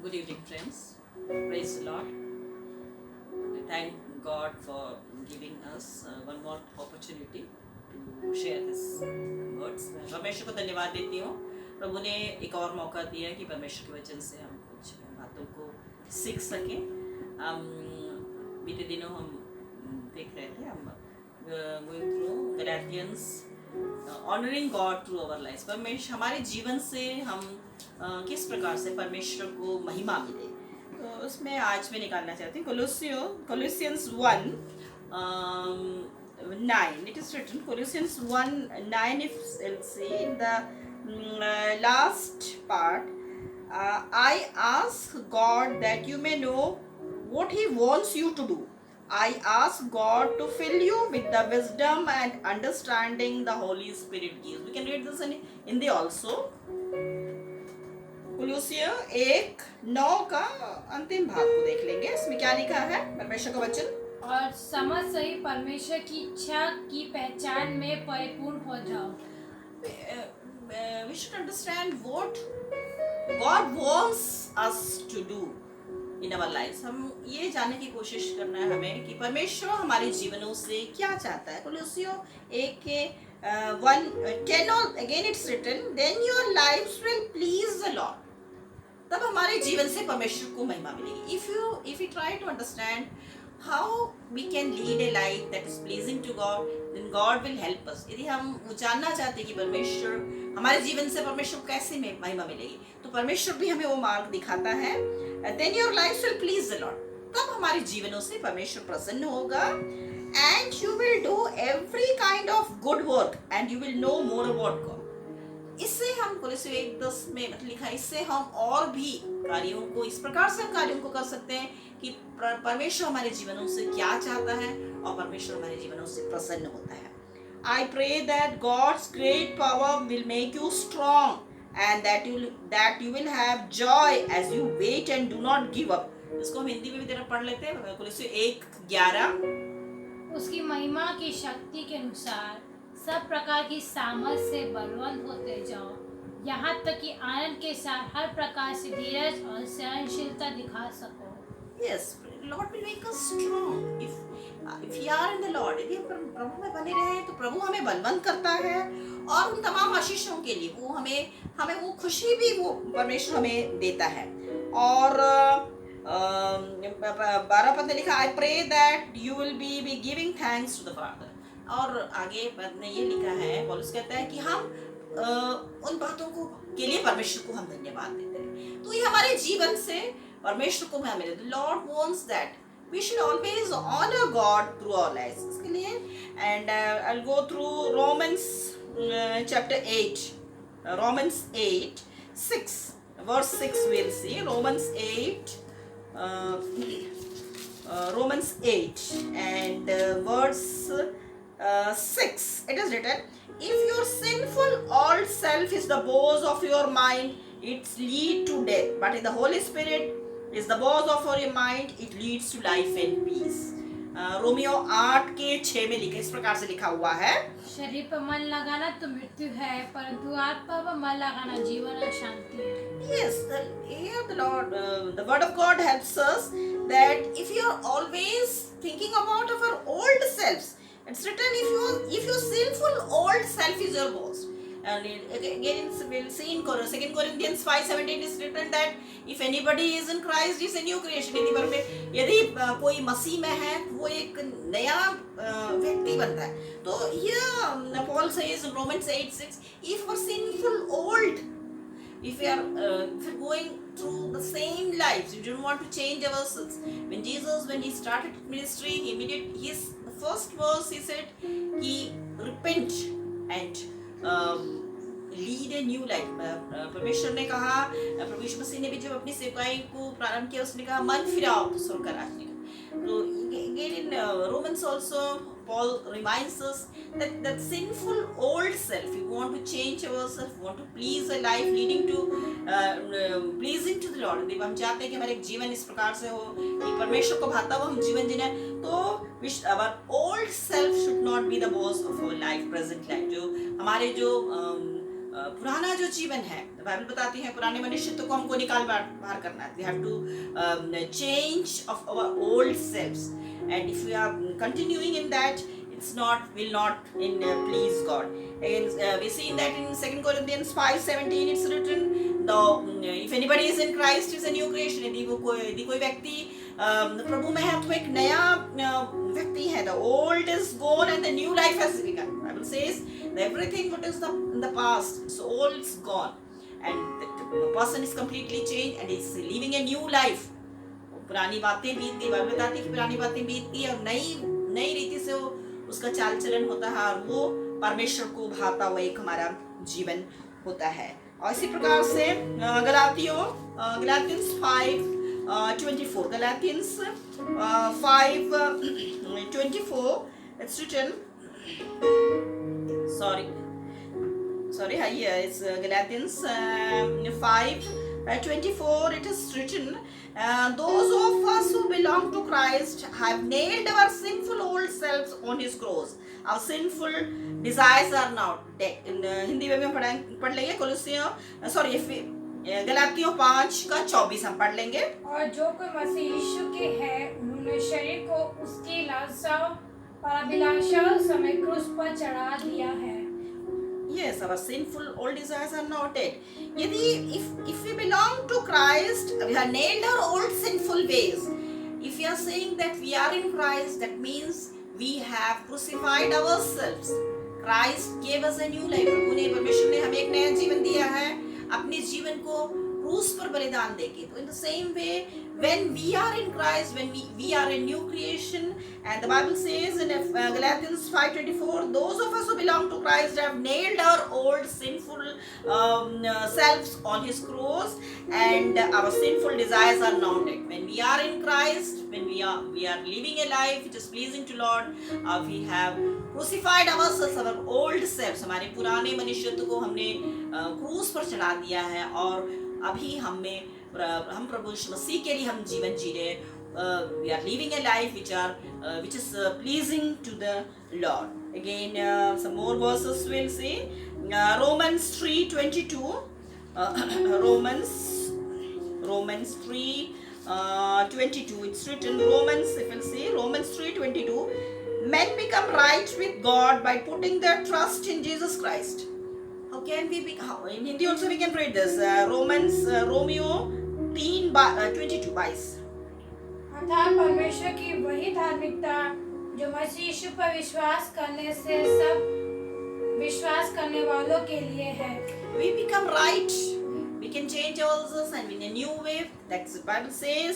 Good evening, friends. Praise the Lord. We thank God for giving us one more opportunity to share His words. मैं परमेश्वर को धन्यवाद देती हूँ. प्रभु ने एक और मौका दिया कि परमेश्वर के वचन से हम कुछ बातों को सीख सकें. बीते दिनों हम देख रहे थे, हम going through Galatians, honouring God through our life. परमेश्वर हमारे जीवन से हम किस प्रकार से परमेश्वर को महिमा मिले, तो उसमें आज मैं निकालना चाहती हूँ कोलोसियंस 1:9. It is written Colossians 1:9. If you'll see in the last part, I ask God that you may know what He wants you to do. I ask God to fill you with the wisdom and understanding the Holy Spirit gives. We can read this in Hindi also. कुलूसिया 1:9 का अंतिम भाग को देख लेंगे. इसमें क्या लिखा है परमेश्वर का वचन. और समझ सही परमेश्वर की इच्छा की पहचान में परिपूर्ण हो जाओ. We should understand what God wants us to do in our lives. हम ये जानने की कोशिश करना है हमें कि परमेश्वर हमारे जीवनों से क्या चाहता है. कुलूसियों 1:10 again it's written, then your lives will please the Lord. तब हमारे जीवन से परमेश्वर को महिमा मिलेगी. If we try to understand how we can lead a life that is pleasing to God, then God will help us. यदि हम वो जानना चाहते हैं कि परमेश्वर हमारे जीवन से परमेश्वर को कैसे महिमा मिलेगी, तो परमेश्वर भी हमें वो मार्ग दिखाता है. Then your lives will please the Lord. तब हमारे जीवनों से परमेश्वर प्रसन्न होगा. And you will do every kind of good work and you will know more about God. इससे हम कोलोसियों 1:10 में मतलब लिखा है, इससे हम और भी कार्यों को इस प्रकार से हम कार्यों को कर सकते हैं कि परमेश्वर हमारे जीवनों से क्या चाहता है और परमेश्वर हमारे जीवनों से प्रसन्न होता है. I pray that God's great power will make you strong and that you will have joy as you wait and do not give up. इसको हम हिंदी में भी जरा पढ़ लेते हैं. कोलोसियों 1:11. उसकी महिमा की शक्ति के अनुसार सब प्रकार की सामर्थ्य से बलवंत होते जाओ, यहाँ तक कि आनंद के साथ हर प्रकार से धीरज और सहनशीलता दिखा सको. Yes, Lord will make us strong. If we are in the Lord, यदि हम प्रभु में बने रहे तो प्रभु हमें बलवंत करता है और उन तमाम आशीषों के लिए वो हमें वो खुशी भी वो परमेश्वर हमें देता है. और 12 पद में लिखा, I pray that you will be giving thanks to the Father. और आगे पद में ये लिखा है, पौलुस कहता है कि हम उन बातों को के लिए परमेश्वर को हम धन्यवाद देते हैं. तो ये हमारे जीवन से परमेश्वर को हमें मिले. The Lord wants that we should always honor God through our lives. इसके लिए and I'll go through Romans chapter 8, Romans 8:6, verse 6 we'll see. Romans 8 and verse 6. It is written, if your sinful old self is the boss of your mind, it leads to death, but if the Holy Spirit is the boss of your mind, it leads to life and peace. Romeo 8:6 में लिखा, इस प्रकार से लिखा हुआ है, शरीर पर मन लगाना तो मृत्यु है, परंतु आत्मा पर मन लगाना जीवन और शांति है. Yes, the Lord, the word of God helps us that if you are always thinking about our old selves, it's written, if your sinful old self is your boss. And again we'll see in 2 Corinthians 5:17 is written that if anybody is in Christ, he is a new creation. यदि कोई मसीह में है वो एक नया व्यक्ति बनता है. तो here Paul says in Romans 8:6, if our sinful old, if we are going through the same lives, we don't want to change ourselves. When he started ministry, his first verse he said, he repent and lead a new life. परमेश्वर ने कहा, प्रभु यीशु मसीह ने भी जब अपनी सेवकाई को प्रारंभ किया, उसने कहा मन फिराओ तो स्वर्ग का राज निकले. तो again in Romans also Paul reminds us that sinful old self, we want to change ourselves, we want to please a life leading to pleasing to the Lord. जब हम चाहते हैं कि हमारे जीवन इस प्रकार से हो कि परमेश्वर को भाता हुआ हम जीवन जीना, तो our old self should not be the boss of our life, present life. जो हमारे जो पुराना जो जीवन है, बाइबल बताती है पुराने मनुष्यत्व को हमको निकाल बाहर करना है. We have to change of our old selves, and if we are continuing in that, it's not will not please God. And we see that in 2 Corinthians 5:17 it's written, if anybody is in Christ is a new creation. यदि कोई व्यक्ति प्रभु में है तो एक नया व्यक्ति है. The old is gone and the new life has begun. Bible says that everything what is in the past, so old is gone, and the person is completely changed and is living a new life. पुरानी बातें बीत गई. Bible बताती है कि पुरानी बातें बीत गई और नई रीति से उसका चाल चलन होता है और वो परमेश्वर को भाता हुआ एक हमारा जीवन होता है. और इसी प्रकार से Galatians 5:24, Galatians 5:24, it's written, it's Galatians 5:24, it is written, those of us who belong to Christ have nailed our sinful old selves on his cross. Our sinful desires are now dead. Hindi में हम पढ़ लेंगे. गलातियों 5:24 हम पढ़ लेंगे. और जो कोई मसीह यीशु के है उन्होंने शरीर को उसकी लालसाओं और अभिलाषाओं समेत क्रूस पर चढ़ा दिया है. Yes, our sinful old desires are now dead. If we belong to Christ, we have nailed our old sinful ways. If we are saying that we are in Christ, that means we have crucified ourselves. Christ gave us a new life. परमेश्वर ने हमें एक नया जीवन दिया है अपने जीवन को क्रूस पर बलिदान देके. तो in the same way, when we are in Christ, when we are a new creation, and the Bible says in Galatians 5:24, those of us who belong to Christ have nailed our old sinful selves on his cross, and our sinful desires are now dead. When we are in Christ, when we are living a life which is pleasing to Lord, we have crucified ourselves, our old selves. हमारे पुराने मनुष्यत्व को हमने क्रूस पर चढ़ा दिया है और अभी हम प्रभु मसीह के लिए हम जीवन जी रहे. We are living a life which is pleasing to the Lord. Again, some more verses we'll see. Romans 3:22. Romans 3:22. It's written Romans. If we'll see Romans 3:22. Men become right with God by putting their trust in Jesus Christ. How can we be? In Hindi also we can read this. Romeo 3:22. अर्थात परमेश्वर की वही धार्मिकता जो मसीह यीशु पर विश्वास करने से सब विश्वास करने वालों के लिए है. We become right. We can change ourselves and in a new way. That's what the Bible says.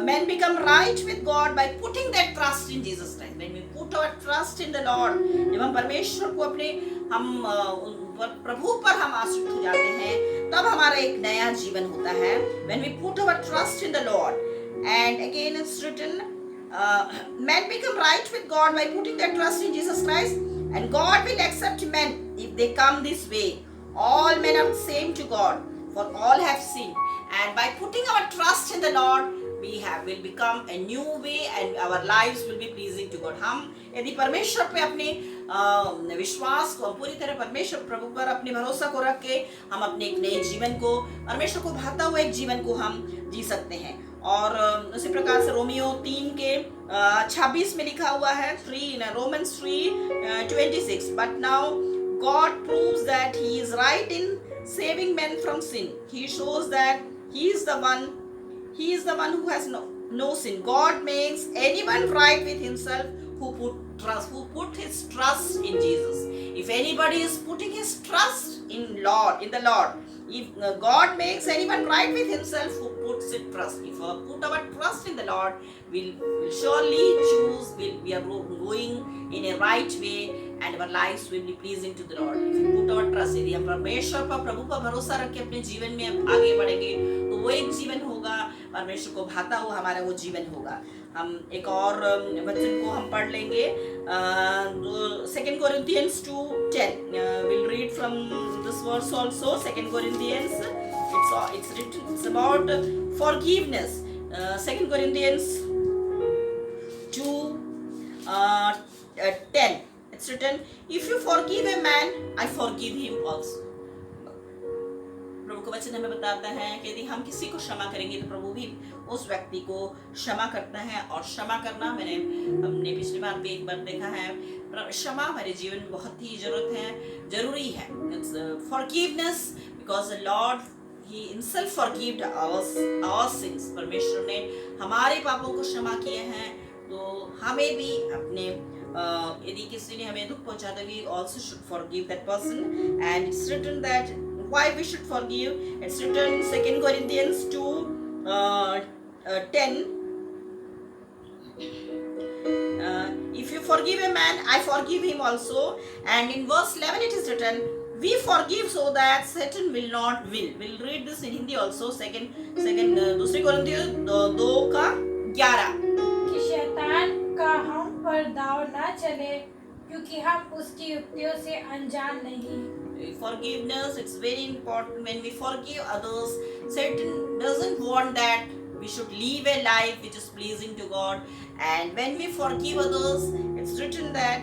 Men become right with God by putting their trust in Jesus Christ. When we put our trust in the Lord, जब हम परमेश्वर को हम प्रभु पर हम आश्रित हो जाते हैं, तब हमारा एक नया जीवन होता है. When we put our trust in the Lord, and again it's written, men become right with God by putting their trust in Jesus Christ, and God will accept men if they come this way. All men are the same to God, for all have sinned. And by putting our trust in the Lord, will become a new way and our lives will be pleasing to God. हम यदि परमेश्वर पे अपने विश्वास को पूरी तरह परमेश्वर प्रभु पर अपने भरोसा को रख के हम अपने एक नए जीवन को परमेश्वर को भाता हुआ एक जीवन को हम जी सकते हैं. और उसी प्रकार से रोमियो 3:26 में लिखा हुआ है, Romans 3:26. But now God proves that He is right in saving men from sin. He shows that He is the one who has no sin. God makes anyone right with Himself who put his trust in Jesus. If anybody is putting his trust in the Lord, if God makes anyone right with Himself who puts his trust. If we put our trust in the Lord, we'll surely choose. We are going in a right way, and our lives will be pleasing to the Lord. If we put our trust, यदि हम परमेश्वर पर प्रभु पर भरोसा रख के अपने जीवन में आगे बढ़ेंगे, तो वो एक जीवन होगा परमेश्वर को भाता हुआ हमारा वो जीवन होगा. हम एक और वचन को हम पढ़ लेंगे, 2 Corinthians 2:10. We'll read from this verse also. 2 Corinthians, it's written, it's about forgiveness. 2 Corinthians 2:10. It's written, if you forgive a man, I forgive him also. का वचन हमें बताता है कि यदि हम किसी को क्षमा करेंगे तो प्रभु भी उस व्यक्ति को क्षमा करता है। और क्षमा करना हमने पिछली बार भी एक बार देखा है, क्षमा हमारे जीवन में बहुत ही जरूरी है। Forgiveness, because the Lord He himself forgave our sins। परमेश्वर ने हमारे पापों को क्षमा किए हैं, तो हमें भी अपने यदि किसी ने हमें दुख पहुंचा तो we also should forgive that person। And it's written that why we should forgive, it's written in 2 Corinthians 2:10, if you forgive a man, I forgive him also। And in verse 11 it is written, we forgive so that Satan will not will। We'll read this in Hindi also। दूसरी कोरिन्थियों 2:11, कि शैतान का हम पर दाव ना चले, क्योंकि हम उसकी युक्तियों से अनजान नहीं। Forgiveness, it's very important। when we forgive others, Satan doesn't want that we should live a life which is pleasing to God। And when we forgive others, it's written that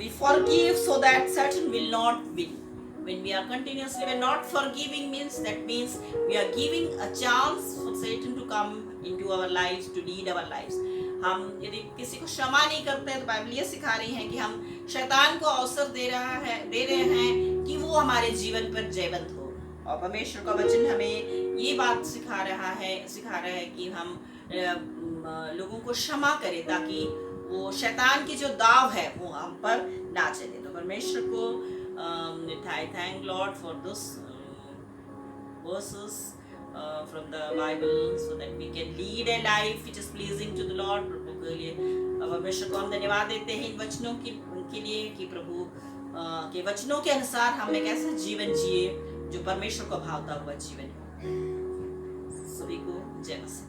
we forgive so that Satan will not win। When we are continuously, we're not forgiving means we are giving a chance for Satan to come into our lives, to lead our lives। हम यदि किसी को क्षमा नहीं करते तो Bible ये सिखा रही है कि हम शैतान को अवसर दे रहे हैं कि वो हमारे जीवन पर जयवंत हो। और परमेश्वर का वचन हमें ये बात सिखा रहा है कि हम लोगों को क्षमा करें, ताकि वो शैतान की जो दाव है वो हम पर ना चले। तो परमेश्वर को I thank Lord for this verses from the Bible, so that we can lead a life which is pleasing to the Lord। प्रभु के लिए परमेश्वर को हम धन्यवाद देते हैं इन वचनों के लिए कि प्रभु के वचनों के अनुसार हम एक ऐसा जीवन जिए जो परमेश्वर को भावता हुआ जीवन हो। सभी को जय मसीह।